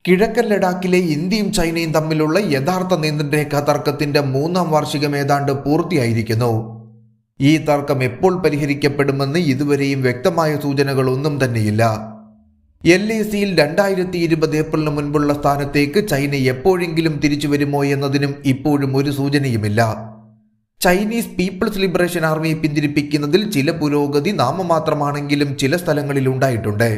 കിഴക്കൻ ലഡാക്കിലെ ഇന്ത്യയും ചൈനയും തമ്മിലുള്ള യഥാർത്ഥ നിയന്ത്രണരേഖാ തർക്കത്തിന്റെ 3ാം വാർഷികം ഏതാണ്ട് പൂർത്തിയായിരിക്കുന്നു. ഈ തർക്കം എപ്പോൾ പരിഹരിക്കപ്പെടുമെന്ന് ഇതുവരെയും വ്യക്തമായ സൂചനകളൊന്നും തന്നെയില്ല. LACയിൽ 2020 ഏപ്രിലിന് മുൻപുള്ള സ്ഥാനത്തേക്ക് ചൈന എപ്പോഴെങ്കിലും തിരിച്ചു വരുമോ എന്നതിനും ഇപ്പോഴും ഒരു സൂചനയുമില്ല. ചൈനീസ് പീപ്പിൾസ് ലിബറേഷൻ ആർമിയെ പിന്തിരിപ്പിക്കുന്നതിൽ ചില പുരോഗതി നാമമാത്രമാണെങ്കിലും ചില സ്ഥലങ്ങളിൽ ഉണ്ടായിട്ടുണ്ട്.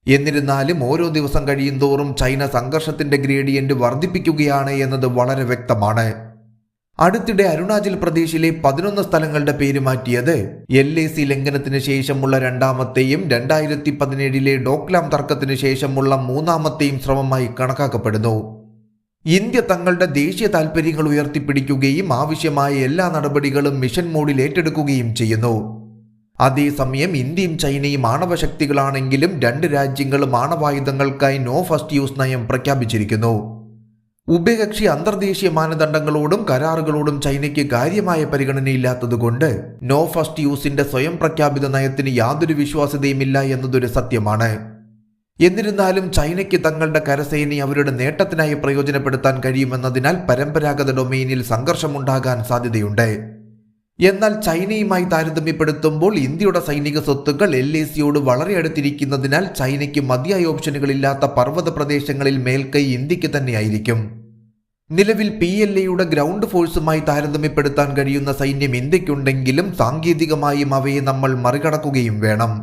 എന്നിരുന്നാലും ഓരോ ദിവസം കഴിയുന്തോറും ചൈന സംഘർഷത്തിന്റെ ഗ്രേഡിയന്റ് വർദ്ധിപ്പിക്കുകയാണ് എന്നത് വളരെ വ്യക്തമാണ്. അടുത്തിടെ അരുണാചൽ പ്രദേശിലെ 11 സ്ഥലങ്ങളുടെ പേര് മാറ്റിയത് LAC ലംഘനത്തിന് ശേഷമുള്ള രണ്ടാമത്തെയും 2017 ഡോക്ലാം തർക്കത്തിന് ശേഷമുള്ള 3ാമത്തെയും ശ്രമമായി കണക്കാക്കപ്പെടുന്നു. ഇന്ത്യ തങ്ങളുടെ ദേശീയ താൽപര്യങ്ങൾ ഉയർത്തിപ്പിടിക്കുകയും ആവശ്യമായ എല്ലാ നടപടികളും മിഷൻ മോഡിൽ ഏറ്റെടുക്കുകയും ചെയ്യുന്നു. അതേസമയം ഇന്ത്യയും ചൈനയും ആണവശക്തികളാണെങ്കിലും രണ്ട് രാജ്യങ്ങളും ആണവായുധങ്ങൾക്കായി നോ ഫസ്റ്റ് യൂസ് നയം പ്രഖ്യാപിച്ചിരിക്കുന്നു. ഉഭയകക്ഷി അന്തർദേശീയ മാനദണ്ഡങ്ങളോടും കരാറുകളോടും ചൈനയ്ക്ക് കാര്യമായ പരിഗണനയില്ലാത്തതുകൊണ്ട് നോ ഫസ്റ്റ് യൂസിന്റെ സ്വയം പ്രഖ്യാപിത നയത്തിന് യാതൊരു വിശ്വാസ്യതയുമില്ല എന്നതൊരു സത്യമാണ്. എന്നിരുന്നാലും ചൈനയ്ക്ക് തങ്ങളുടെ കരസേനയെ അവരുടെ നേട്ടത്തിനായി പ്രയോജനപ്പെടുത്താൻ കഴിയുമെന്നതിനാൽ പരമ്പരാഗത ഡൊമെയിനിൽ സംഘർഷമുണ്ടാകാൻ സാധ്യതയുണ്ട്. എന്നാൽ ചൈനയുമായി താരതമ്യപ്പെടുത്തുമ്പോൾ ഇന്ത്യയുടെ സൈനിക സ്വത്തുക്കൾ LACയോട് വളരെ അടുത്തിരിക്കുന്നതിനാൽ ചൈനയ്ക്ക് മതിയായ ഓപ്ഷനുകളില്ലാത്ത പർവ്വത പ്രദേശങ്ങളിൽ മേൽക്കൈ ഇന്ത്യക്ക് തന്നെയായിരിക്കും. നിലവിൽ PLAയുടെ ഗ്രൗണ്ട് ഫോഴ്സുമായി താരതമ്യപ്പെടുത്താൻ കഴിയുന്ന സൈന്യം ഇന്ത്യക്കുണ്ടെങ്കിലും സാങ്കേതികമായും അവയെ നമ്മൾ മറികടക്കുകയും വേണം.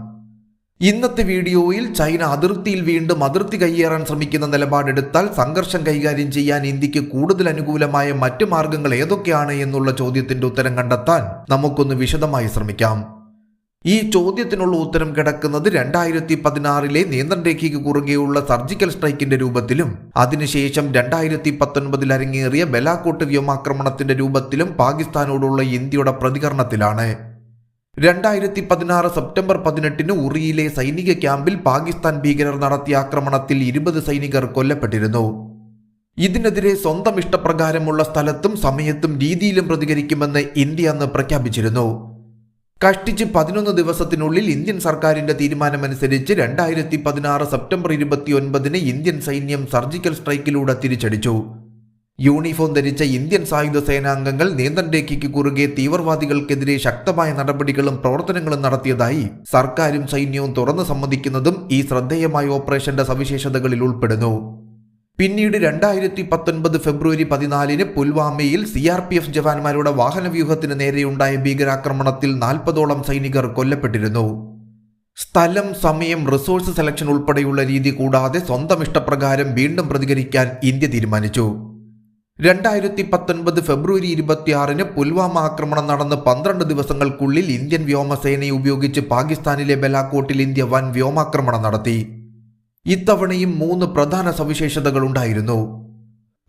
ഇന്നത്തെ വീഡിയോയിൽ ചൈന അതിർത്തിയിൽ വീണ്ടും അതിർത്തി കയ്യേറാൻ ശ്രമിക്കുന്ന നിലപാടെടുത്താൽ സംഘർഷം കൈകാര്യം ചെയ്യാൻ ഇന്ത്യക്ക് കൂടുതൽ അനുകൂലമായ മറ്റു മാർഗങ്ങൾ ഏതൊക്കെയാണ് എന്നുള്ള ചോദ്യത്തിന്റെ ഉത്തരം കണ്ടെത്താൻ നമുക്കൊന്ന് വിശദമായി ശ്രമിക്കാം. ഈ ചോദ്യത്തിനുള്ള ഉത്തരം കിടക്കുന്നത് 2016 നിയന്ത്രണരേഖയ്ക്ക് കുറുകെയുള്ള സർജിക്കൽ സ്ട്രൈക്കിന്റെ രൂപത്തിലും അതിനുശേഷം 2019 അരങ്ങേറിയ ബലാക്കോട്ട് വ്യോമാക്രമണത്തിന്റെ രൂപത്തിലും പാകിസ്ഥാനോടുള്ള ഇന്ത്യയുടെ പ്രതികരണത്തിലാണ്. 2016 സെപ്റ്റംബർ 18 ഉറിയിലെ സൈനിക ക്യാമ്പിൽ പാകിസ്ഥാൻ ഭീകരർ നടത്തിയ ആക്രമണത്തിൽ 20 സൈനികർ കൊല്ലപ്പെട്ടിരുന്നു. ഇതിനെതിരെ സ്വന്തം ഇഷ്ടപ്രകാരമുള്ള സ്ഥലത്തും സമയത്തും രീതിയിലും പ്രതികരിക്കുമെന്ന് ഇന്ത്യ അന്ന് പ്രഖ്യാപിച്ചിരുന്നു. കഷ്ടിച്ച് 11 ദിവസത്തിനുള്ളിൽ ഇന്ത്യൻ സർക്കാരിന്റെ തീരുമാനമനുസരിച്ച് 2016 സെപ്റ്റംബർ 29 ഇന്ത്യൻ സൈന്യം സർജിക്കൽ സ്ട്രൈക്കിലൂടെ തിരിച്ചടിച്ചു. യൂണിഫോം ധരിച്ച ഇന്ത്യൻ സായുധ സേനാംഗങ്ങൾ നിയന്ത്രണരേഖയ്ക്ക് കുറുകെ തീവ്രവാദികൾക്കെതിരെ ശക്തമായ നടപടികളും പ്രവർത്തനങ്ങളും നടത്തിയതായി സർക്കാരും സൈന്യവും തുറന്നു സമ്മതിക്കുന്നതും ഈ ശ്രദ്ധേയമായ ഓപ്പറേഷന്റെ സവിശേഷതകളിൽ ഉൾപ്പെടുന്നു. പിന്നീട് 2019 ഫെബ്രുവരി 14 പുൽവാമയിൽ CRPF ജവാന്മാരുടെ വാഹനവ്യൂഹത്തിന് നേരെയുണ്ടായ ഭീകരാക്രമണത്തിൽ 40ഓളം സൈനികർ കൊല്ലപ്പെട്ടിരുന്നു. സ്ഥലം, സമയം, റിസോഴ്സ് സെലക്ഷൻ ഉൾപ്പെടെയുള്ള രീതി കൂടാതെ സ്വന്തം ഇഷ്ടപ്രകാരം വീണ്ടും പ്രതികരിക്കാൻ ഇന്ത്യ തീരുമാനിച്ചു. 2019 ഫെബ്രുവരി 26 പുൽവാമ ആക്രമണം നടന്ന് 12 ദിവസങ്ങൾക്കുള്ളിൽ ഇന്ത്യൻ വ്യോമസേനയെ ഉപയോഗിച്ച് പാകിസ്ഥാനിലെ ബലാക്കോട്ടിൽ ഇന്ത്യ വൻ വ്യോമാക്രമണം നടത്തി. ഇത്തവണയും 3 പ്രധാന സവിശേഷതകൾ ഉണ്ടായിരുന്നു.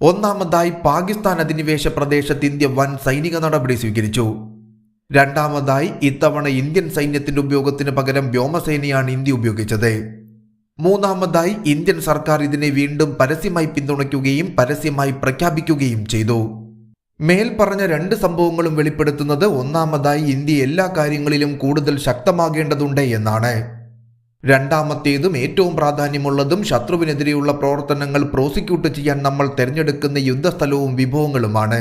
ഒന്നാമതായി, പാകിസ്ഥാൻ അധിനിവേശ പ്രദേശത്ത് ഇന്ത്യ വൻ സൈനിക നടപടി സ്വീകരിച്ചു. രണ്ടാമതായി, ഇത്തവണ ഇന്ത്യൻ സൈന്യത്തിന്റെ ഉപയോഗത്തിന് പകരം വ്യോമസേനയാണ് ഇന്ത്യ ഉപയോഗിച്ചത്. മൂന്നാമതായി, ഇന്ത്യൻ സർക്കാർ ഇതിനെ വീണ്ടും പരസ്യമായി പിന്തുണയ്ക്കുകയും പരസ്യമായി പ്രഖ്യാപിക്കുകയും ചെയ്തു. മേൽപ്പറഞ്ഞ 2 സംഭവങ്ങളും വെളിപ്പെടുത്തുന്നത് ഒന്നാമതായി ഇന്ത്യ എല്ലാ കാര്യങ്ങളിലും കൂടുതൽ ശക്തമാകേണ്ടതുണ്ട് എന്നാണ്. രണ്ടാമത്തേതും ഏറ്റവും പ്രാധാന്യമുള്ളതും ശത്രുവിനെതിരെയുള്ള പ്രവർത്തനങ്ങൾ പ്രോസിക്യൂട്ട് ചെയ്യാൻ നമ്മൾ തിരഞ്ഞെടുക്കുന്ന യുദ്ധസ്ഥലവും വിഭവങ്ങളുമാണ്.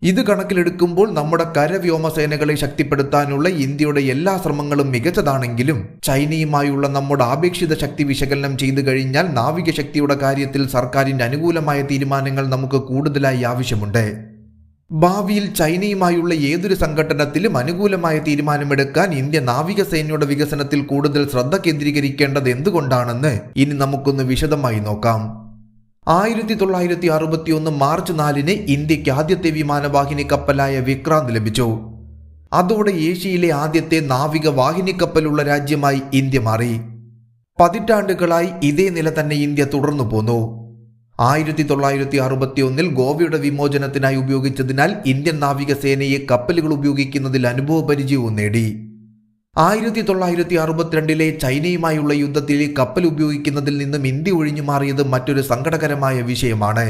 ഇത് കണക്കിലെടുക്കുമ്പോൾ നമ്മുടെ കരവ്യോമസേനകളെ ശക്തിപ്പെടുത്താനുള്ള ഇന്ത്യയുടെ എല്ലാ ശ്രമങ്ങളും മികച്ചതാണെങ്കിലും ചൈനയുമായുള്ള നമ്മുടെ ആപേക്ഷിത ശക്തി വിശകലനം ചെയ്തു കഴിഞ്ഞാൽ നാവിക ശക്തിയുടെ കാര്യത്തിൽ സർക്കാരിന്റെ അനുകൂലമായ തീരുമാനങ്ങൾ നമുക്ക് കൂടുതലായി ആവശ്യമുണ്ട്. ഭാവിയിൽ ചൈനയുമായുള്ള ഏതൊരു സംഘട്ടനത്തിലും അനുകൂലമായ തീരുമാനമെടുക്കാൻ ഇന്ത്യ നാവികസേനയുടെ വികസനത്തിൽ കൂടുതൽ ശ്രദ്ധ കേന്ദ്രീകരിക്കേണ്ടത് എന്തുകൊണ്ടാണെന്ന് ഇനി നമുക്കൊന്ന് വിശദമായി നോക്കാം. 1961 മാർച്ച് 4 ഇന്ത്യക്ക് ആദ്യത്തെ വിമാനവാഹിനി കപ്പലായ വിക്രാന്ത് ലഭിച്ചു. അതോടെ ഏഷ്യയിലെ ആദ്യത്തെ നാവിക വാഹിനി കപ്പലുള്ള രാജ്യമായി ഇന്ത്യ മാറി. പതിറ്റാണ്ടുകളായി ഇതേ നില തന്നെ ഇന്ത്യ തുടർന്നു പോന്നു. 1961 ഗോവയുടെ വിമോചനത്തിനായി ഉപയോഗിച്ചതിനാൽ ഇന്ത്യൻ നാവികസേനയെ കപ്പലുകൾ ഉപയോഗിക്കുന്നതിൽ അനുഭവപരിചയവും നേടി. 1962 ചൈനയുമായുള്ള യുദ്ധത്തിൽ കപ്പൽ ഉപയോഗിക്കുന്നതിൽ നിന്നും ഇന്ത്യ ഒഴിഞ്ഞു മാറിയത് മറ്റൊരു സങ്കടകരമായ വിഷയമാണ്.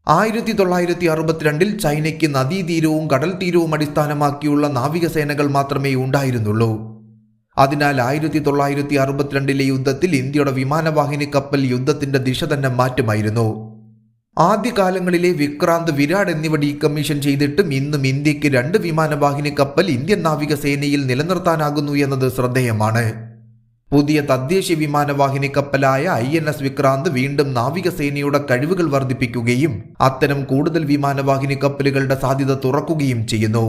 1962 ചൈനയ്ക്ക് നദീതീരവും കടൽ തീരവും അടിസ്ഥാനമാക്കിയുള്ള നാവികസേനകൾ മാത്രമേ ഉണ്ടായിരുന്നുള്ളൂ. അതിനാൽ 1962 യുദ്ധത്തിൽ ഇന്ത്യയുടെ വിമാനവാഹിനി കപ്പൽ യുദ്ധത്തിന്റെ ദിശ തന്നെ മാറ്റുമായിരുന്നു. ആദ്യകാലങ്ങളിലെ വിക്രാന്ത്, വിരാട് എന്നിവ ഡീകമ്മീഷൻ ചെയ്തിട്ടും ഇന്നും ഇന്ത്യക്ക് 2 വിമാനവാഹിനി കപ്പൽ ഇന്ത്യൻ നാവികസേനയിൽ നിലനിർത്താനാകുന്നു എന്നത് ശ്രദ്ധേയമാണ്. പുതിയ തദ്ദേശീയ വിമാനവാഹിനി കപ്പലായ INS വിക്രാന്ത് വീണ്ടും നാവികസേനയുടെ കഴിവുകൾ വർദ്ധിപ്പിക്കുകയും അത്തരം കൂടുതൽ വിമാനവാഹിനി കപ്പലുകളുടെ സാധ്യത തുറക്കുകയും ചെയ്യുന്നു.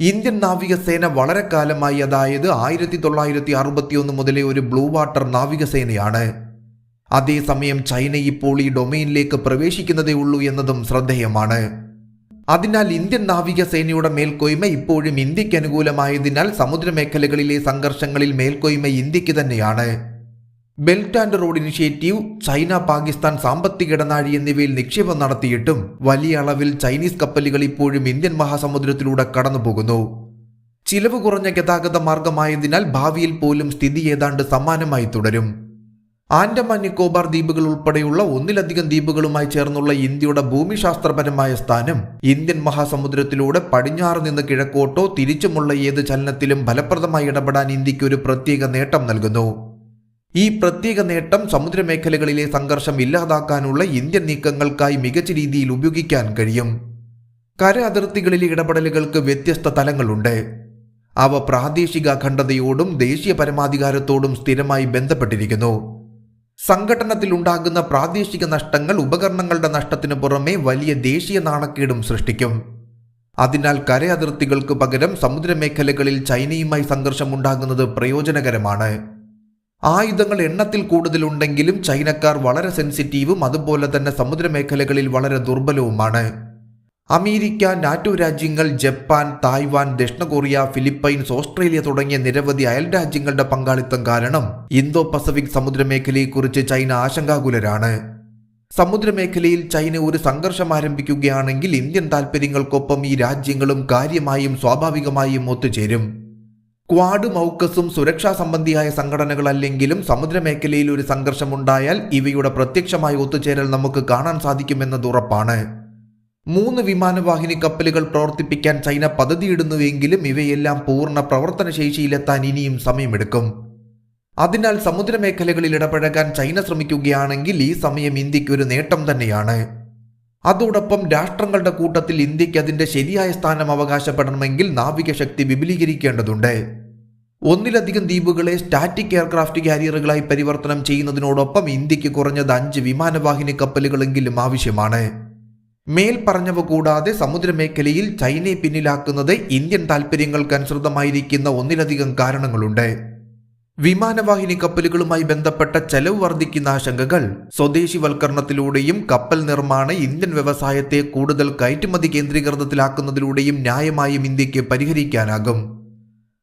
ഇന്ത്യൻ നാവികസേന വളരെ കാലമായി, അതായത് 1961 മുതലേ ഒരു ബ്ലൂ വാട്ടർ നാവികസേനയാണ്. അതേസമയം ചൈന ഇപ്പോൾ ഈ ഡൊമെയിനിലേക്ക് പ്രവേശിക്കുന്നതേ ഉള്ളൂ എന്നതും ശ്രദ്ധേയമാണ്. അതിനാൽ ഇന്ത്യൻ നാവികസേനയുടെ മേൽക്കോയ്മ ഇപ്പോഴും ഇന്ത്യക്ക് അനുകൂലമായതിനാൽ സമുദ്രമേഖലകളിലെ സംഘർഷങ്ങളിൽ മേൽക്കോയ്മ ഇന്ത്യക്ക് തന്നെയാണ്. Belt and road initiative, China Pakistan സാമ്പത്തിക ഇടനാഴി എന്നിവയിൽ നിക്ഷേപം നടത്തിയിട്ടും വലിയ അളവിൽ ചൈനീസ് കപ്പലുകൾ ഇപ്പോഴും ഇന്ത്യൻ മഹാസമുദ്രത്തിലൂടെ കടന്നുപോകുന്നു. ചിലവ് കുറഞ്ഞ ഗതാഗത മാർഗമായതിനാൽ ഭാവിയിൽ പോലും സ്ഥിതി ഏതാണ്ട് സമാനമായി തുടരും. ആൻഡമാൻ നിക്കോബാർ ദ്വീപുകൾ ഉൾപ്പെടെയുള്ള ഒന്നിലധികം ദ്വീപുകളുമായി ചേർന്നുള്ള ഇന്ത്യയുടെ ഭൂമിശാസ്ത്രപരമായ സ്ഥാനം ഇന്ത്യൻ മഹാസമുദ്രത്തിലൂടെ പടിഞ്ഞാറ് നിന്ന് കിഴക്കോട്ടോ തിരിച്ചുമുള്ള ഏത് ചലനത്തിലും ഫലപ്രദമായി ഇടപെടാൻ ഇന്ത്യക്ക് ഒരു പ്രത്യേക നേട്ടം നൽകുന്നു. ഈ പ്രത്യേക നേട്ടം സമുദ്രമേഖലകളിലെ സംഘർഷം ഇല്ലാതാക്കാനുള്ള ഇന്ത്യൻ നീക്കങ്ങൾക്കായി മികച്ച രീതിയിൽ ഉപയോഗിക്കാൻ കഴിയും. കര അതിർത്തികളിലെ ഇടപെടലുകൾക്ക് വ്യത്യസ്ത തലങ്ങളുണ്ട്. അവ പ്രാദേശിക അഖണ്ഡതയോടും ദേശീയ പരമാധികാരത്തോടും സ്ഥിരമായി ബന്ധപ്പെട്ടിരിക്കുന്നു. സംഘട്ടനത്തിൽ ഉണ്ടാകുന്ന പ്രാദേശിക നഷ്ടങ്ങൾ ഉപകരണങ്ങളുടെ നഷ്ടത്തിനു പുറമെ വലിയ ദേശീയ നാണക്കേടും സൃഷ്ടിക്കും. അതിനാൽ കര അതിർത്തികൾക്ക് പകരം സമുദ്രമേഖലകളിൽ ചൈനയുമായി സംഘർഷമുണ്ടാകുന്നത് പ്രയോജനകരമാണ്. ആയുധങ്ങൾ എണ്ണത്തിൽ കൂടുതലുണ്ടെങ്കിലും ചൈനക്കാർ വളരെ സെൻസിറ്റീവും അതുപോലെ തന്നെ സമുദ്രമേഖലകളിൽ വളരെ ദുർബലവുമാണ്. അമേരിക്ക, നാറ്റോ രാജ്യങ്ങൾ, ജപ്പാൻ, തായ്വാൻ, ദക്ഷിണ കൊറിയ, ഫിലിപ്പൈൻസ്, ഓസ്ട്രേലിയ തുടങ്ങിയ നിരവധി അയൽ രാജ്യങ്ങളുടെ പങ്കാളിത്തം കാരണം ഇന്തോ പസഫിക് സമുദ്രമേഖലയെക്കുറിച്ച് ചൈന ആശങ്കാകുലരാണ്. സമുദ്രമേഖലയിൽ ചൈന ഒരു സംഘർഷം ആരംഭിക്കുകയാണെങ്കിൽ ഇന്ത്യൻ താൽപ്പര്യങ്ങൾക്കൊപ്പം ഈ രാജ്യങ്ങളും കാര്യമായും സ്വാഭാവികമായും ഒത്തുചേരും. ക്വാഡ്, മൗക്കസും സുരക്ഷാ സംബന്ധിയായ സംഘടനകളല്ലെങ്കിലും സമുദ്രമേഖലയിൽ ഒരു സംഘർഷമുണ്ടായാൽ ഇവയുടെ പ്രത്യക്ഷമായ ഒത്തുചേരൽ നമുക്ക് കാണാൻ സാധിക്കുമെന്നത് ഉറപ്പാണ്. 3 വിമാനവാഹിനി കപ്പലുകൾ പ്രവർത്തിപ്പിക്കാൻ ചൈന പദ്ധതിയിടുന്നുവെങ്കിലും ഇവയെല്ലാം പൂർണ്ണ പ്രവർത്തനശേഷിയിലെത്താൻ ഇനിയും സമയമെടുക്കും. അതിനാൽ സമുദ്രമേഖലകളിൽ ഇടപഴകാൻ ചൈന ശ്രമിക്കുകയാണെങ്കിൽ ഈ സമയം ഇന്ത്യക്ക് ഒരു നേട്ടം തന്നെയാണ്. അതോടൊപ്പം രാഷ്ട്രങ്ങളുടെ കൂട്ടത്തിൽ ഇന്ത്യക്ക് അതിന്റെ ശരിയായ സ്ഥാനം അവകാശപ്പെടണമെങ്കിൽ നാവിക ശക്തി വിപുലീകരിക്കേണ്ടതുണ്ട്. ഒന്നിലധികം ദ്വീപുകളെ സ്റ്റാറ്റിക് എയർക്രാഫ്റ്റ് കാരിയറുകളായി പരിവർത്തനം ചെയ്യുന്നതിനോടൊപ്പം ഇന്ത്യക്ക് കുറഞ്ഞത് 5 വിമാനവാഹിനി കപ്പലുകളെങ്കിലും ആവശ്യമാണ്. മേൽ പറഞ്ഞവ കൂടാതെ സമുദ്രമേഖലയിൽ ചൈനയെ പിന്നിലാക്കുന്നത് ഇന്ത്യൻ താൽപ്പര്യങ്ങൾക്കനുസൃതമായിരിക്കുന്ന ഒന്നിലധികം കാരണങ്ങളുണ്ട്. വിമാനവാഹിനി കപ്പലുകളുമായി ബന്ധപ്പെട്ട ചെലവ് വർദ്ധിക്കുന്ന ആശങ്കകൾ സ്വദേശിവൽക്കരണത്തിലൂടെയും കപ്പൽ നിർമ്മാണ ഇന്ത്യൻ വ്യവസായത്തെ കൂടുതൽ കയറ്റുമതി കേന്ദ്രീകൃതത്തിലാക്കുന്നതിലൂടെയും ന്യായമായും ഇന്ത്യക്ക് പരിഹരിക്കാനാകും.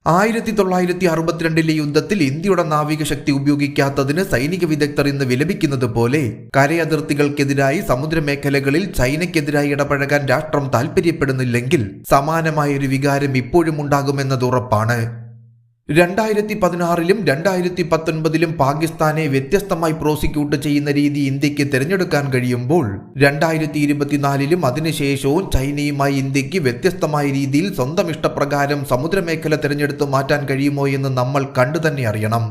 1962 യുദ്ധത്തിൽ ഇന്ത്യയുടെ നാവികശക്തി ഉപയോഗിക്കാത്തതിന് സൈനിക വിദഗ്ധർ ഇന്ന് വിലപിക്കുന്നത് പോലെ കരയതിർത്തികൾക്കെതിരായി സമുദ്രമേഖലകളിൽ ചൈനയ്ക്കെതിരായി ഇടപഴകാൻ രാഷ്ട്രം താൽപ്പര്യപ്പെടുന്നില്ലെങ്കിൽ സമാനമായൊരു വികാരം ഇപ്പോഴും ഉണ്ടാകുമെന്നത് ഉറപ്പാണ്. 2016 2019 പാകിസ്ഥാനെ വ്യത്യസ്തമായി പ്രോസിക്യൂട്ട് ചെയ്യുന്ന രീതി ഇന്ത്യക്ക് തിരഞ്ഞെടുക്കാൻ കഴിയുമ്പോൾ 2024 അതിനുശേഷവും ചൈനയുമായി ഇന്ത്യക്ക് വ്യത്യസ്തമായ രീതിയിൽ സ്വന്തം ഇഷ്ടപ്രകാരം സമുദ്രമേഖല തിരഞ്ഞെടുത്ത് മാറ്റാൻ കഴിയുമോ എന്ന് നമ്മൾ കണ്ടു തന്നെ അറിയണം.